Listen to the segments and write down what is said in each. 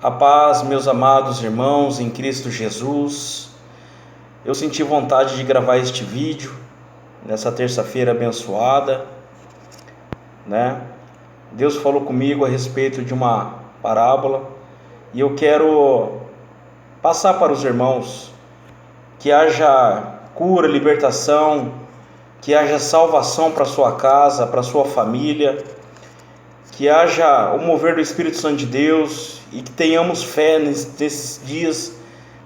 A paz, meus amados irmãos em Cristo Jesus. Eu senti vontade de gravar este vídeo nessa terça-feira abençoada, né? Deus falou comigo a respeito de uma parábola e eu quero passar para os irmãos que haja cura, libertação, que haja salvação para sua casa, para sua família, que haja o mover do Espírito Santo de Deus e que tenhamos fé nesses dias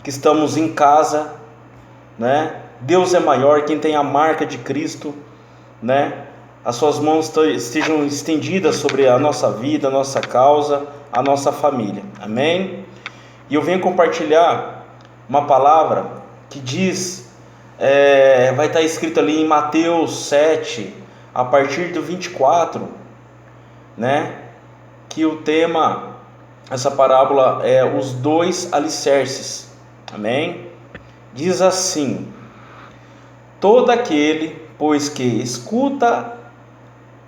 que estamos em casa, né? Deus é maior, quem tem a marca de Cristo, né? As suas mãos estejam estendidas sobre a nossa vida, a nossa causa, a nossa família, amém? E eu venho compartilhar uma palavra que diz, vai estar escrito ali em Mateus 7, a partir do 24, né? Que o tema, essa parábola é os dois alicerces, amém? Diz assim: todo aquele, pois que escuta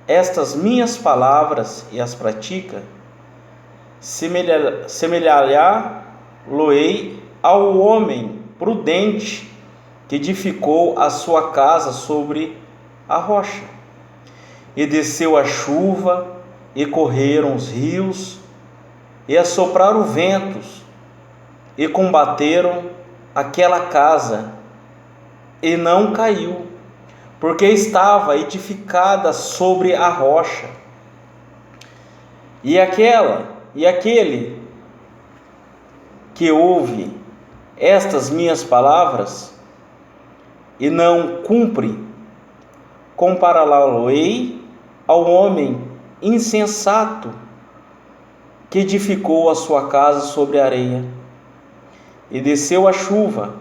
estas minhas palavras e as pratica, semelhar-lhe-ei ao homem prudente que edificou a sua casa sobre a rocha. E desceu a chuva, e correram os rios, e assopraram ventos, e combateram aquela casa, e não caiu, porque estava edificada sobre a rocha. E aquele que ouve estas minhas palavras e não cumpre, compará-lo-ei ao homem insensato que edificou a sua casa sobre a areia. E desceu a chuva,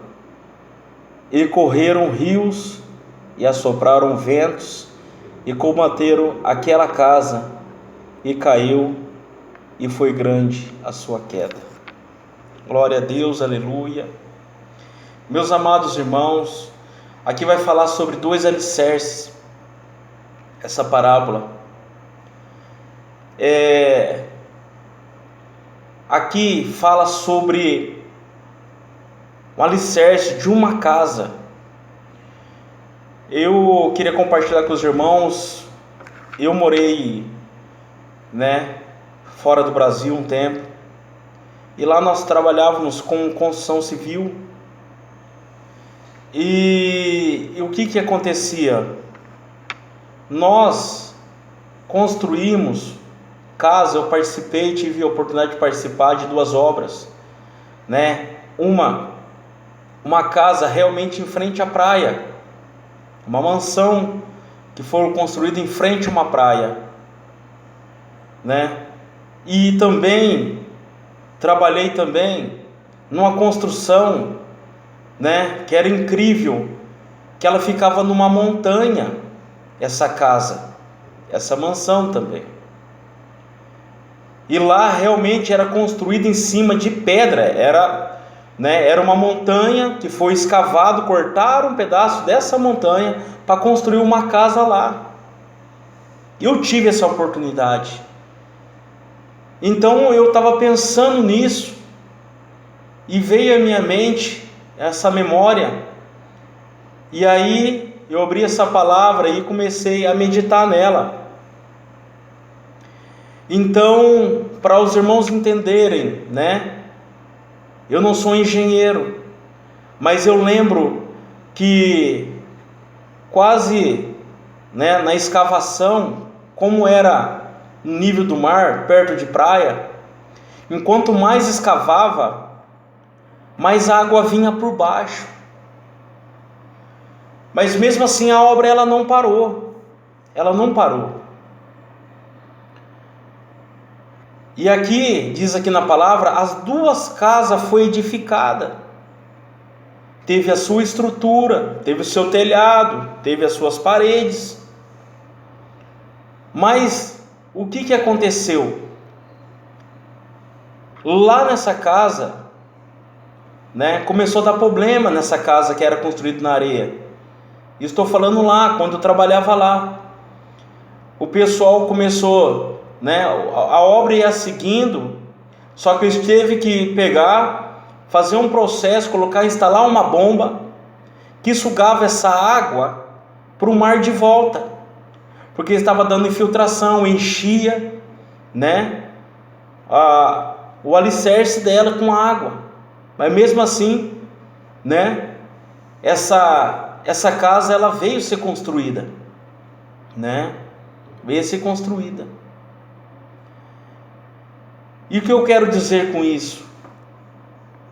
e correram rios, e assopraram ventos, e combateram aquela casa, e caiu, e foi grande a sua queda. Glória a Deus, aleluia. Meus amados irmãos, aqui vai falar sobre dois alicerces, essa parábola. Aqui fala sobre o alicerce de uma casa. Eu queria compartilhar com os irmãos. Eu morei, fora do Brasil um tempo, e lá nós trabalhávamos com construção civil. E o que acontecia? Nós construímos casa. Eu participei, tive a oportunidade de participar de duas obras, uma casa realmente em frente à praia, uma mansão que foi construída em frente a uma praia, e também trabalhei também numa construção, que era incrível, que ela ficava numa montanha, essa casa, essa mansão também. E lá realmente era construída em cima de pedra, era uma montanha que foi escavado, cortaram um pedaço dessa montanha para construir uma casa lá. Eu tive essa oportunidade. Então eu estava pensando nisso, e veio à minha mente essa memória, e aí eu abri essa palavra e comecei a meditar nela. Então, para os irmãos entenderem, eu não sou engenheiro, mas eu lembro que quase, na escavação, como era no nível do mar, perto de praia, enquanto mais escavava, mais água vinha por baixo. Mas mesmo assim a obra ela não parou. E aqui, diz aqui na palavra, as duas casas foi edificada. Teve a sua estrutura, teve o seu telhado, teve as suas paredes. Mas o que aconteceu? Lá nessa casa, começou a dar problema nessa casa que era construída na areia. Estou falando lá, quando eu trabalhava lá. O pessoal começou, a obra ia seguindo, Só que eles teve que pegar, fazer um processo, instalar uma bomba que sugava essa água para o mar de volta, porque estava dando infiltração, enchia, né, o alicerce dela com água. Mas mesmo assim, né, essa casa ela veio ser construída, né, veio ser construída. E o que eu quero dizer com isso,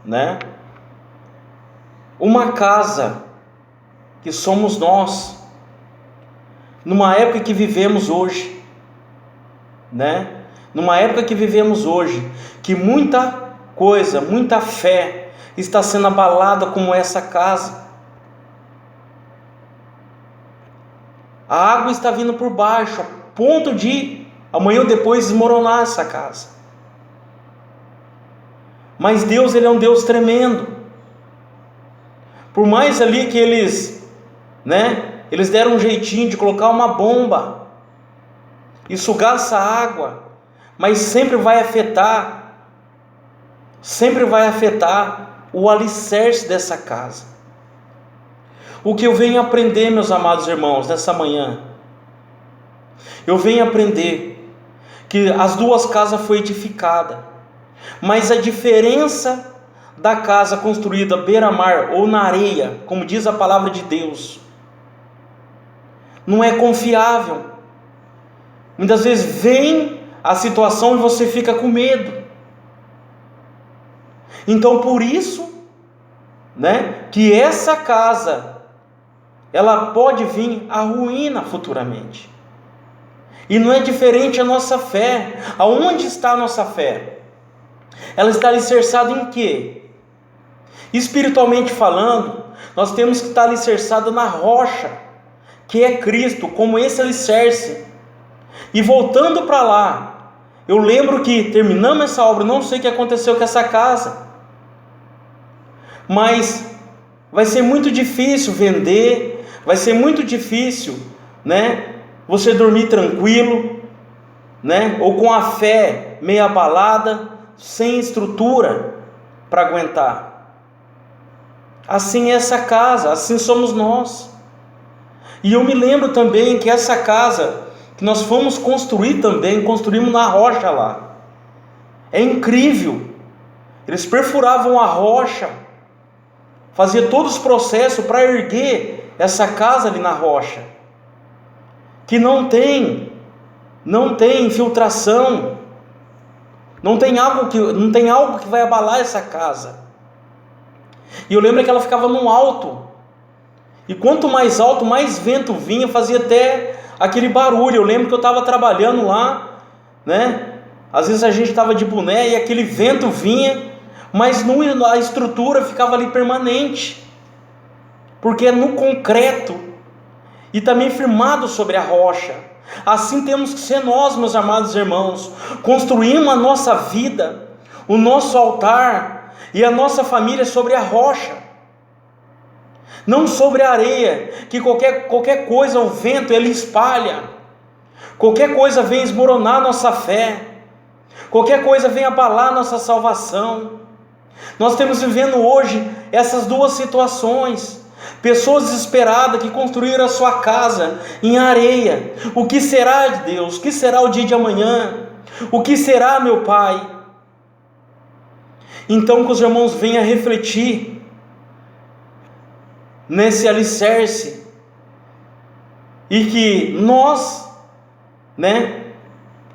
né? Uma casa que somos nós, numa época que vivemos hoje, né? Numa época que vivemos hoje, que muita coisa, muita fé está sendo abalada como essa casa. A água está vindo por baixo, a ponto de amanhã ou depois desmoronar essa casa. Mas Deus, Ele é um Deus tremendo. Por mais ali que eles deram um jeitinho de colocar uma bomba e sugar essa água, mas sempre vai afetar o alicerce dessa casa. O que eu venho aprender, meus amados irmãos, nessa manhã, eu venho aprender que as duas casas foram edificadas, mas a diferença da casa construída beira-mar ou na areia, como diz a palavra de Deus, não é confiável. Muitas vezes vem a situação e você fica com medo. Então por isso, que essa casa, ela pode vir à ruína futuramente. E não é diferente a nossa fé. Aonde está a nossa fé? Ela está alicerçada em quê? Espiritualmente falando, nós temos que estar alicerçada na rocha, que é Cristo, como esse alicerce. E voltando para lá, eu lembro que terminamos essa obra, não sei o que aconteceu com essa casa, mas vai ser muito difícil vender, vai ser muito difícil, você dormir tranquilo, ou com a fé meio abalada, sem estrutura para aguentar. Assim é essa casa, assim somos nós. E eu me lembro também que essa casa que nós fomos construir também, construímos na rocha lá. É incrível. Eles perfuravam a rocha, fazia todos os processos para erguer essa casa ali na rocha, que não tem infiltração, não tem algo que vai abalar essa casa. E eu lembro que ela ficava no alto, e quanto mais alto, mais vento vinha, fazia até aquele barulho. Eu lembro que eu estava trabalhando lá, às vezes a gente estava de boné e aquele vento vinha, mas a estrutura ficava ali permanente, porque é no concreto e também firmado sobre a rocha. Assim temos que ser nós, meus amados irmãos, construímos a nossa vida, o nosso altar e a nossa família sobre a rocha, não sobre a areia, que qualquer coisa, o vento ele espalha, qualquer coisa vem esmoronar a nossa fé, qualquer coisa vem abalar a nossa salvação. Nós estamos vivendo hoje essas duas situações. Pessoas desesperadas que construíram a sua casa em areia. O que será de Deus? O que será o dia de amanhã? O que será, meu Pai? Então que os irmãos venham a refletir nesse alicerce, e que nós,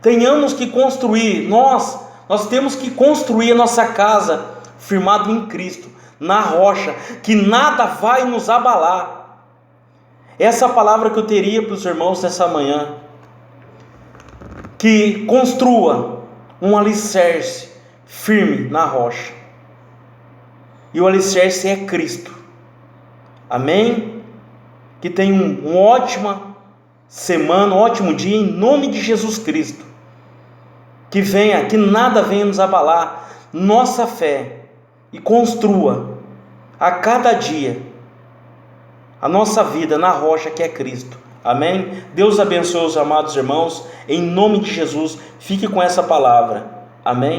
tenhamos que construir, nós temos que construir a nossa casa firmado em Cristo, na rocha, que nada vai nos abalar. Essa palavra que eu teria para os irmãos nessa manhã, que construa um alicerce firme na rocha, e o alicerce é Cristo. Amém? Que tenha uma ótima semana, um ótimo dia, em nome de Jesus Cristo. Que nada venha nos abalar nossa fé, e construa a cada dia a nossa vida na rocha que é Cristo. Amém? Deus abençoe os amados irmãos, em nome de Jesus. Fique com essa palavra. Amém?